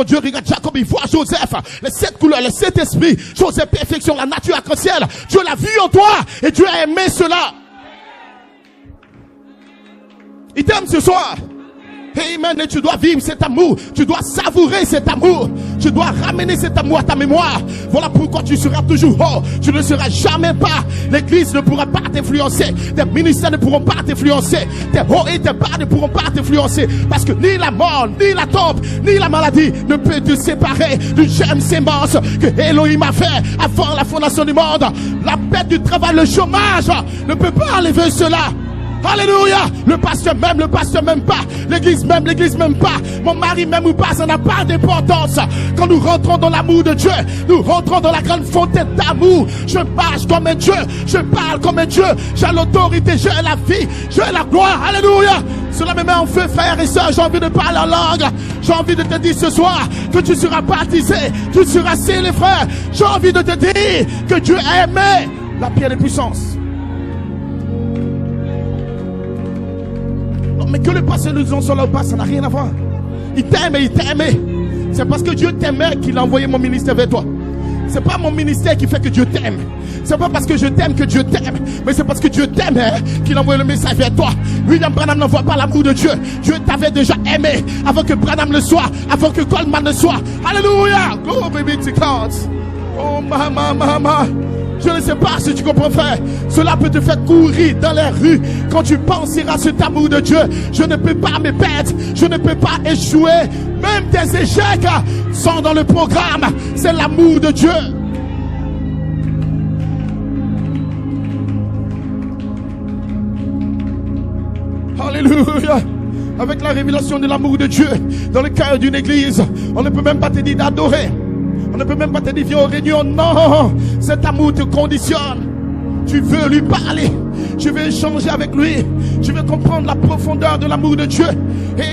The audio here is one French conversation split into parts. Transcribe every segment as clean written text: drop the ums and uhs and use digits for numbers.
Dieu regarde Jacob, il voit Joseph, les 7 couleurs, les 7 esprits, Joseph perfection, la nature arc-en-ciel. Dieu l'a vu en toi et Dieu a aimé cela. Il t'aime ce soir. Amen. Et tu dois vivre cet amour. Tu dois savourer cet amour. Tu dois ramener cet amour à ta mémoire. Voilà pourquoi tu seras toujours haut. Tu ne seras jamais bas. L'église ne pourra pas t'influencer. Tes ministères ne pourront pas t'influencer. Tes hauts et tes bas ne pourront pas t'influencer. Parce que ni la mort, ni la tombe, ni la maladie ne peut te séparer du germe sémence que Elohim a fait avant la fondation du monde. La perte du travail, le chômage ne peut pas enlever cela. Alléluia. Le pasteur même pas. L'église même pas. Mon mari même ou pas, ça n'a pas d'importance. Quand nous rentrons dans l'amour de Dieu, nous rentrons dans la grande fontaine d'amour. Je marche comme un Dieu, je parle comme un Dieu. J'ai l'autorité, j'ai la vie, j'ai la gloire. Alléluia. Cela me met en feu, frères et sœurs. J'ai envie de parler en langue. J'ai envie de te dire ce soir que tu seras baptisé, tu seras scellé, frère. J'ai envie de te dire que Dieu a aimé la pierre de puissance. Mais que le passé nous en soit là ou pas, ça n'a rien à voir. Il t'aime et il t'a aimé. C'est parce que Dieu t'aimait qu'il a envoyé mon ministère vers toi. C'est pas mon ministère qui fait que Dieu t'aime. C'est pas parce que je t'aime que Dieu t'aime. Mais c'est parce que Dieu t'aime qu'il a envoyé le message vers toi. William Branham n'envoie pas l'amour de Dieu. Dieu t'avait déjà aimé avant que Branham le soit, avant que Goldman le soit. Alléluia. Glory be to God. Oh mama. Je ne sais pas si tu comprends, frère. Cela peut te faire courir dans les rues quand tu penseras à cet amour de Dieu. Je ne peux pas me perdre. Je ne peux pas échouer. Même tes échecs sont dans le programme. C'est l'amour de Dieu. Alléluia. Avec la révélation de l'amour de Dieu dans le cœur d'une église, on ne peut même pas te dire d'adorer. On ne peut même pas te dire viens aux réunions. Non, cet amour te conditionne. Tu veux lui parler. Tu veux échanger avec lui. Tu veux comprendre la profondeur de l'amour de Dieu.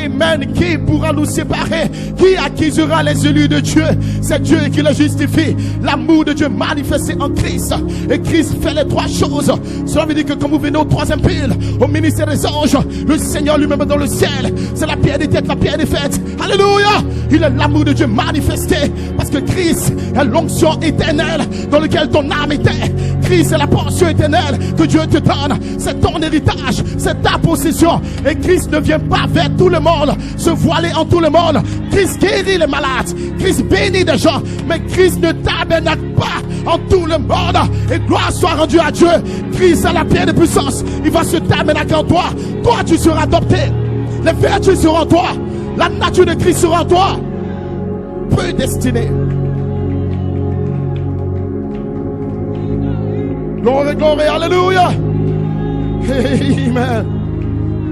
Amen. Qui pourra nous séparer? Qui acquisera les élus de Dieu? C'est Dieu qui le justifie. L'amour de Dieu manifesté en Christ. Et Christ fait les 3 choses. Cela veut dire que quand vous venez au 3e pile, au ministère des anges, le Seigneur lui-même dans le ciel, c'est la pierre des têtes, la pierre des fêtes. Alléluia. Il est l'amour de Dieu manifesté. Parce que Christ est l'onction éternelle dans laquelle ton âme était. Christ est la portion éternelle que Dieu te donne. C'est ton héritage, c'est ta possession. Et Christ ne vient pas vers tout le monde, se voiler en tout le monde. Christ guérit les malades, Christ bénit des gens. Mais Christ ne tabernacle pas en tout le monde. Et gloire soit rendue à Dieu. Christ a la pierre de puissance. Il va se tabernacler en toi. Toi tu seras adopté. Les vertus seront en toi. La nature de Christ sera en toi. Prédestiné. Glory, glory, alléluia. Amen.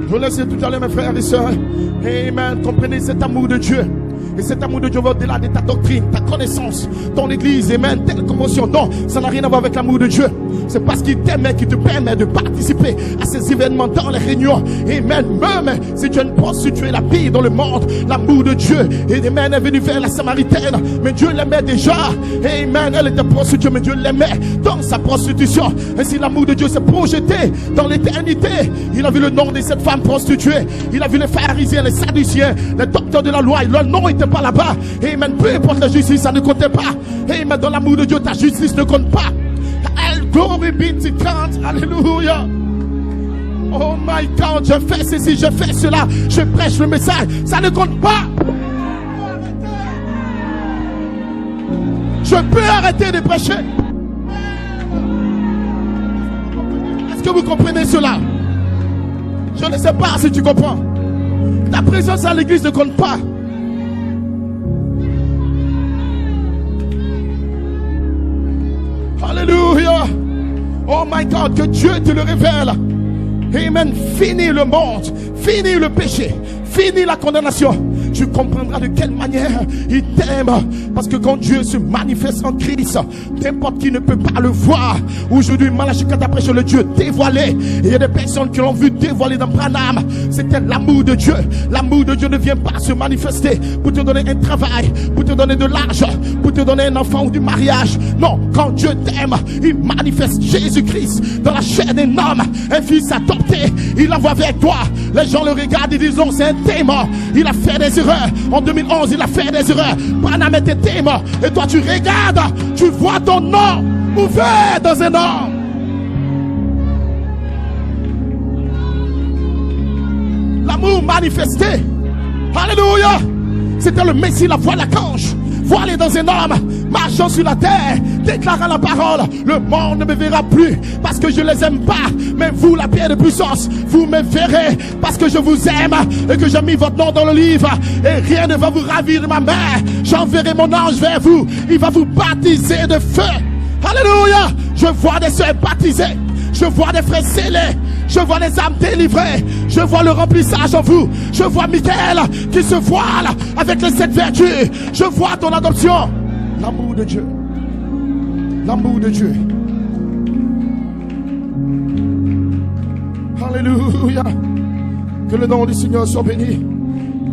Je vous laisse tout à l'heure, mes frères et sœurs. Amen. Comprenez cet amour de Dieu. Et cet amour de Dieu va au-delà de ta doctrine, ta connaissance, ton église, amen, telle commotion. Non, ça n'a rien à voir avec l'amour de Dieu. C'est parce qu'il t'aime qui te permet de participer à ces événements dans les réunions. Amen. Même si tu es une prostituée, la pire dans le monde, l'amour de Dieu. Et amen, est venu vers la Samaritaine. Mais Dieu l'aimait déjà. Amen. Elle était prostituée, mais Dieu l'aimait dans sa prostitution. Et si l'amour de Dieu s'est projeté dans l'éternité, il a vu le nom de cette femme prostituée. Il a vu les pharisiens, les sadduciens, les docteurs de la loi. Leur nom était pas là-bas. Amen. Peu importe la justice, ça ne comptait pas. Amen. Dans l'amour de Dieu, ta justice ne compte pas. Glory be to God. Alléluia. Oh my God, je fais ceci, je fais cela, je prêche le message. Ça ne compte pas. Je peux arrêter de prêcher. Est-ce que vous comprenez cela? Je ne sais pas si tu comprends. Ta présence à l'église ne compte pas. Alléluia. Oh my God, que Dieu te le révèle. Amen. Fini le monde, fini le péché, fini la condamnation. Tu comprendras de quelle manière il t'aime. Parce que quand Dieu se manifeste en Christ, n'importe qui ne peut pas le voir. Aujourd'hui, Malachi 4 a prêché le Dieu dévoilé. Et il y a des personnes qui l'ont vu dévoiler dans Branham. C'était l'amour de Dieu. L'amour de Dieu ne vient pas se manifester pour te donner un travail, pour te donner de l'argent, pour te donner un enfant ou du mariage. Non, quand Dieu t'aime, il manifeste Jésus-Christ dans la chair d'un homme, un fils adopté. Il l'envoie vers toi. Les gens le regardent et disent non, c'est un démon. Il a fait des erreurs. En 2011, il a fait des erreurs. Branham était mort. Et toi, tu regardes, tu vois ton nom ouvert dans un homme. L'amour manifesté. Alléluia. C'était le Messie, la voix de l'archange. Voilé dans un homme, marchant sur la terre, déclarant la parole. Le monde ne me verra plus parce que je les aime pas. Mais vous, la pierre de puissance, vous me verrez parce que je vous aime et que j'ai mis votre nom dans le livre. Et rien ne va vous ravir de ma main. J'enverrai mon ange vers vous. Il va vous baptiser de feu. Alléluia. Je vois des sœurs baptisées. Je vois des frères scellés. Je vois les âmes délivrées. Je vois le remplissage en vous. Je vois Michael qui se voile avec les 7 vertus. Je vois ton adoption. L'amour de Dieu. L'amour de Dieu. Alléluia. Que le nom du Seigneur soit béni.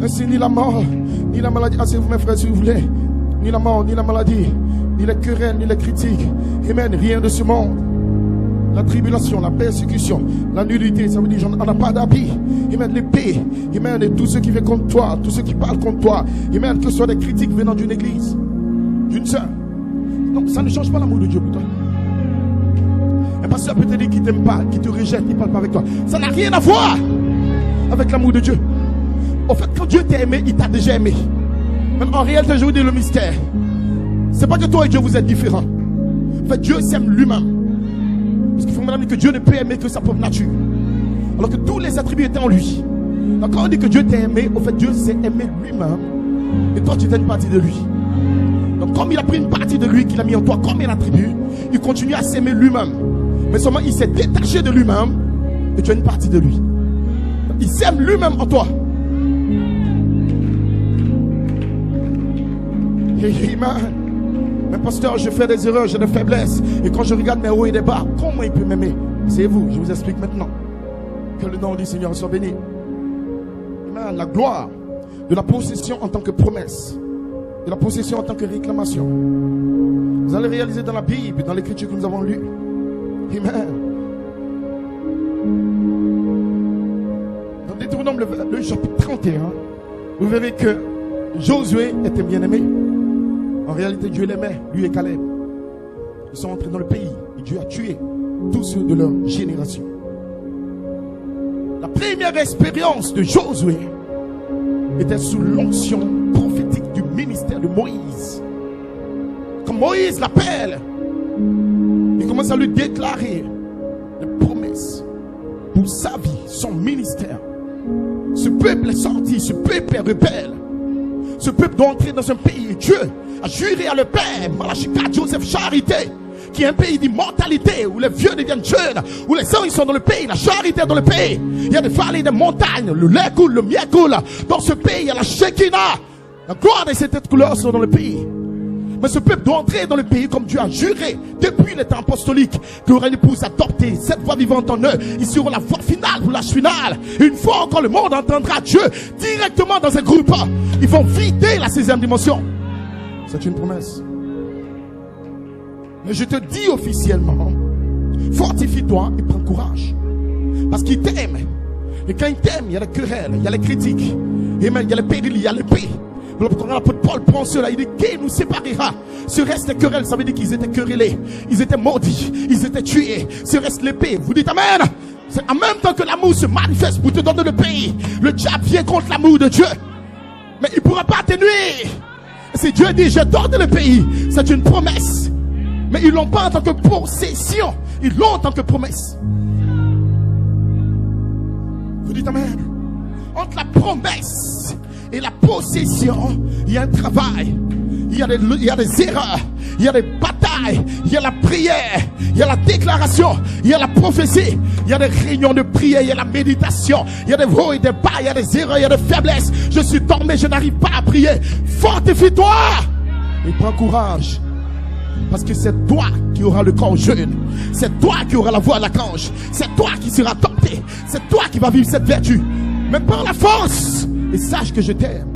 Ainsi ni la mort, ni la maladie. Asseyez-vous mes frères si vous voulez. Ni la mort, ni la maladie, ni les querelles, ni les critiques. Amen. Rien de ce monde. La tribulation, la persécution, la nudité, ça veut dire qu'on n'a pas d'habit. Amen, l'épée, amen, et tous ceux qui viennent contre toi, tous ceux qui parlent contre toi, amen, que ce soit des critiques venant d'une église, d'une sœur. Donc ça ne change pas l'amour de Dieu pour toi. Un pasteur peut te dire qu'il ne t'aime pas, qu'il te rejette, qu'il ne parle pas avec toi. Ça n'a rien à voir avec l'amour de Dieu. En fait, quand Dieu t'a aimé, il t'a déjà aimé. Mais en réalité, je vous dis le mystère. C'est pas que toi et Dieu vous êtes différents. En fait, Dieu s'aime lui-même. Parce qu'il faut me dire que Dieu ne peut aimer que sa propre nature. Alors que tous les attributs étaient en lui. Donc quand on dit que Dieu t'a aimé, au fait Dieu s'est aimé lui-même. Et toi tu étais une partie de lui. Donc comme il a pris une partie de lui qu'il a mis en toi comme un attribut, il continue à s'aimer lui-même. Mais seulement il s'est détaché de lui-même et tu as une partie de lui. Il s'aime lui-même en toi. Amen. Mais pasteur, je fais des erreurs, j'ai des faiblesses. Et quand je regarde mes hauts et des bas, comment il peut m'aimer? C'est vous, je vous explique maintenant. Que le nom du Seigneur soit béni. Amen. La gloire de la possession en tant que promesse, de la possession en tant que réclamation. Vous allez réaliser dans la Bible, dans l'écriture que nous avons lue. Amen. Dans Deutéronome, le chapitre 31, vous verrez que Josué était bien aimé. En réalité, Dieu l'aimait, lui et Caleb. Ils sont entrés dans le pays et Dieu a tué tous ceux de leur génération. La première expérience de Josué était sous l'onction prophétique du ministère de Moïse. Quand Moïse l'appelle, il commence à lui déclarer les promesses pour sa vie, son ministère. Ce peuple est sorti, ce peuple est rebelle. Ce peuple doit entrer dans un pays et Dieu a juré à le Père, Malachika, Joseph, Charité, qui est un pays d'immortalité, où les vieux deviennent jeunes, où les hommes ils sont dans le pays, la charité est dans le pays. Il y a des vallées, des montagnes, le lait coule, le miel coule. Dans ce pays, il y a la Shekinah. La gloire de cette couleur sont dans le pays. Mais ce peuple doit entrer dans le pays comme Dieu a juré depuis les temps apostoliques qu'il aurait une épouse adoptée, cette voix vivante en eux. Ils seront la voix finale pour l'âge final. Une fois encore, le monde entendra Dieu directement dans un groupe. Ils vont vider la 6e dimension. C'est une promesse. Mais je te dis officiellement, fortifie-toi et prends courage. Parce qu'il t'aime. Et quand il t'aime, il y a les querelles, il y a les critiques. Et même, il y a les périls, il y a l'épée. L'apôtre Paul prend cela, il dit qui nous séparera? Ce reste les querelles, ça veut dire qu'ils étaient querellés, ils étaient maudits, ils étaient tués. Ce reste l'épée. Vous dites amen. C'est en même temps que l'amour se manifeste pour te donner le pays, le diable vient contre l'amour de Dieu. Mais il ne pourra pas te nuire. Si Dieu dit je donne le pays, c'est une promesse. Mais ils l'ont pas en tant que possession, ils l'ont en tant que promesse. Vous dites amen. Entre la promesse et la possession, il y a un travail, il y a des erreurs, il y a des batailles, il y a la prière, il y a la déclaration, il y a la prophétie, il y a des réunions de prière, il y a la méditation, il y a des hauts et des bas, il y a des erreurs, il y a des faiblesses. Je suis tombé, je n'arrive pas à prier. Fortifie-toi et prends courage. Parce que c'est toi qui auras le corps jeune. C'est toi qui auras la voix de l'archange. C'est toi qui seras tenté. C'est toi qui vas vivre cette vertu. Mais par la force. Et sache que je t'aime.